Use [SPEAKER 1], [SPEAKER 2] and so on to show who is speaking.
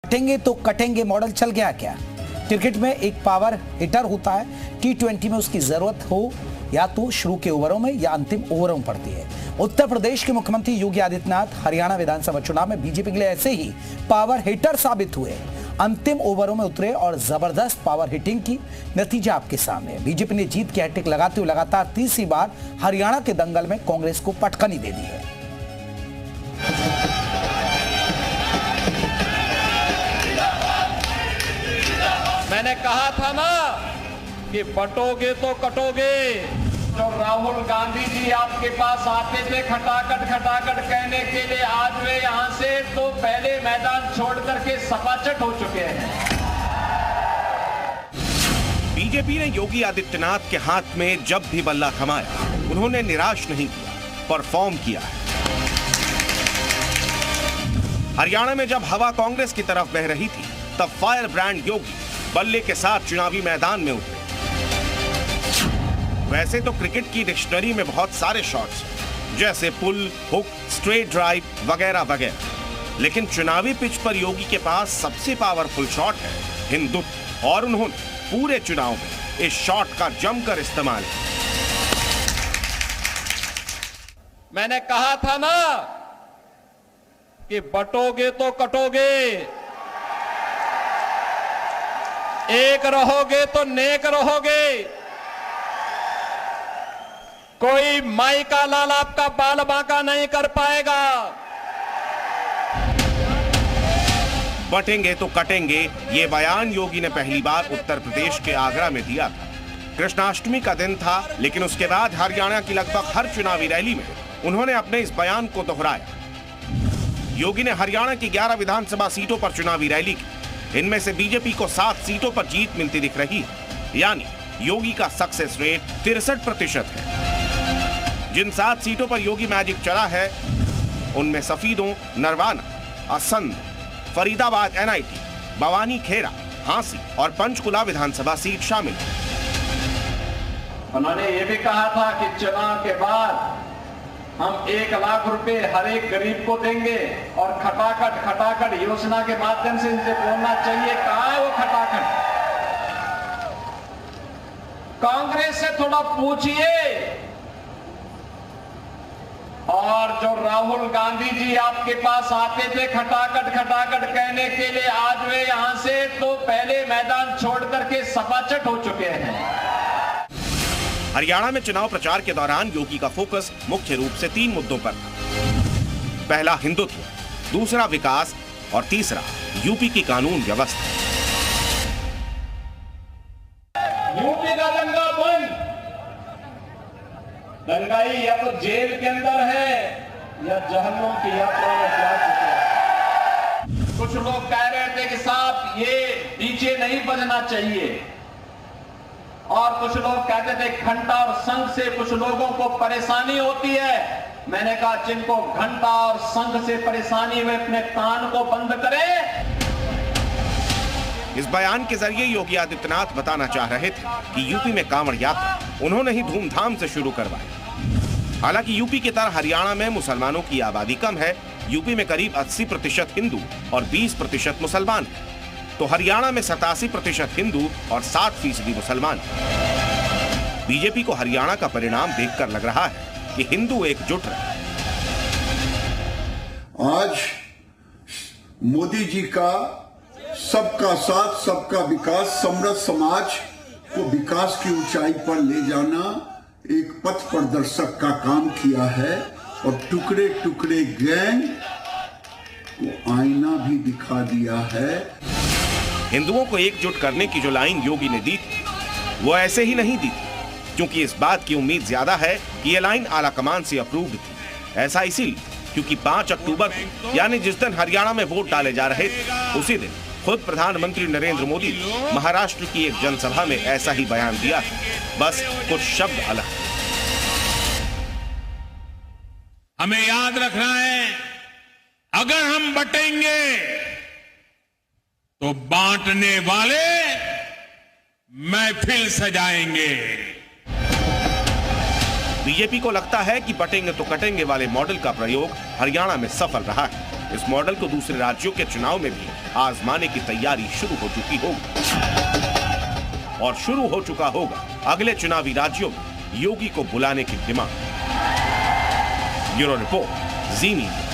[SPEAKER 1] कटेंगे तो कटेंगे मॉडल चल गया क्या? क्रिकेट में एक पावर हिटर होता है, T20 में उसकी जरूरत हो या तो शुरू के ओवरों में या अंतिम ओवरों में पड़ती है। उत्तर प्रदेश के मुख्यमंत्री योगी आदित्यनाथ हरियाणा विधानसभा चुनाव में बीजेपी के लिए ऐसे ही पावर हिटर साबित हुए। अंतिम ओवरों में उतरे और जबरदस्त पावर हिटिंग की। नतीजा आपके सामने है। बीजेपी ने जीत की हैट्रिक लगाते हुए लगातार तीसरी बार हरियाणा के दंगल में कांग्रेस को पटकनी दे दी है।
[SPEAKER 2] मैंने कहा था ना कि बटोगे तो कटोगे। जो राहुल गांधी जी आपके पास आते थे खटाखट खटाखट कहने के लिए, आज वे यहां से तो पहले मैदान छोड़ करके सपाचट हो चुके हैं।
[SPEAKER 3] बीजेपी ने योगी आदित्यनाथ के हाथ में जब भी बल्ला थमाया, उन्होंने निराश नहीं किया, परफॉर्म किया है। हरियाणा में जब हवा कांग्रेस की तरफ बह रही थी, तब फायर ब्रांड योगी बल्ले के साथ चुनावी मैदान में उतरे। वैसे तो क्रिकेट की डिक्शनरी में बहुत सारे शॉट्स जैसे पुल, हुक, स्ट्रेट ड्राइव वगैरह वगैरह, लेकिन चुनावी पिच पर योगी के पास सबसे पावरफुल शॉट है हिंदुत्व, और उन्होंने पूरे चुनाव में इस शॉट का जमकर इस्तेमाल किया।
[SPEAKER 2] मैंने कहा था ना कि बटोगे तो कटोगे, एक रहोगे तो नेक रहोगे। कोई माई का लाल आपका बाल बांका नहीं कर पाएगा।
[SPEAKER 3] बटेंगे तो कटेंगे, ये बयान योगी ने पहली बार उत्तर प्रदेश के आगरा में दिया था। कृष्णाष्टमी का दिन था, लेकिन उसके बाद हरियाणा की लगभग हर चुनावी रैली में उन्होंने अपने इस बयान को दोहराया। योगी ने हरियाणा की 11 विधानसभा सीटों पर चुनावी रैली की। इनमें से बीजेपी को 7 सीटों पर जीत मिलती दिख रही है, यानी योगी का सक्सेस रेट 63% है। जिन 7 सीटों पर योगी मैजिक चला है, उनमें सफीदों, नरवाना, असंध, फरीदाबाद NIT, बवानी खेरा, हांसी और पंचकुला विधानसभा सीट शामिल है।
[SPEAKER 2] उन्होंने ये भी कहा था कि चुनाव के बाद हम 1 लाख रुपए हर एक गरीब को देंगे और खटाखट खटाखट योजना के माध्यम से इनसे बोलना चाहिए, कहां है वो खटाखट? कांग्रेस से थोड़ा पूछिए। और जो राहुल गांधी जी आपके पास आते थे खटाखट खटाखट कहने के लिए, आज वे यहां से तो पहले मैदान छोड़ करके सपाचट हो चुके हैं।
[SPEAKER 3] हरियाणा में चुनाव प्रचार के दौरान योगी का फोकस मुख्य रूप से 3 मुद्दों पर था। पहला हिंदुत्व, दूसरा विकास और तीसरा यूपी की कानून व्यवस्था।
[SPEAKER 2] यूपी का दंगा बंद, दंगाई या तो जेल के अंदर है या जहन्नुम की यात्रा में जा चुके हैं। कुछ लोग कह रहे थे कि साहब ये डीजे नहीं बजना चाहिए, और कुछ लोग कहते थे घंटा और शंख से कुछ लोगों को परेशानी होती है। मैंने कहा जिनको घंटा और शंख से परेशानी हुई, अपने कान को बंद करें।
[SPEAKER 3] इस बयान के जरिए योगी आदित्यनाथ बताना चाह रहे थे कि यूपी में कांवड़ यात्रा उन्होंने ही धूमधाम से शुरू करवाई। हालांकि यूपी की तरह हरियाणा में मुसलमानों की आबादी कम है। यूपी में करीब 80% हिंदू और 20% मुसलमान है, तो हरियाणा में 87% हिंदू और 7% मुसलमान। बीजेपी को हरियाणा का परिणाम देखकर लग रहा है कि हिंदू एकजुट रहे।
[SPEAKER 4] आज मोदी जी का सबका साथ सबका विकास, समृद्ध समाज को विकास की ऊंचाई पर ले जाना एक पथ प्रदर्शक का काम किया है, और टुकड़े टुकड़े गैंग को आईना भी दिखा दिया है।
[SPEAKER 3] हिंदुओं को एकजुट करने की जो लाइन योगी ने दी थी, वो ऐसे ही नहीं दी थी, क्योंकि इस बात की उम्मीद ज्यादा है कि ये लाइन आला कमान से अप्रूव्ड थी। ऐसा इसीलिए क्योंकि 5 अक्टूबर को, यानी जिस दिन हरियाणा में वोट डाले जा रहे थे, उसी दिन खुद प्रधानमंत्री नरेंद्र मोदी ने महाराष्ट्र की एक जनसभा में ऐसा ही बयान दिया, बस कुछ शब्द अलग।
[SPEAKER 5] हमें याद रखना है, अगर हम बटेंगे तो बांटने वाले महफिल सजाएंगे।
[SPEAKER 3] बीजेपी को लगता है कि बटेंगे तो कटेंगे वाले मॉडल का प्रयोग हरियाणा में सफल रहा है। इस मॉडल को दूसरे राज्यों के चुनाव में भी आजमाने की तैयारी शुरू हो चुकी होगी और शुरू हो चुका होगा अगले चुनावी राज्यों में योगी को बुलाने की डिमांड। ब्यूरो रिपोर्ट, जी मीडिया।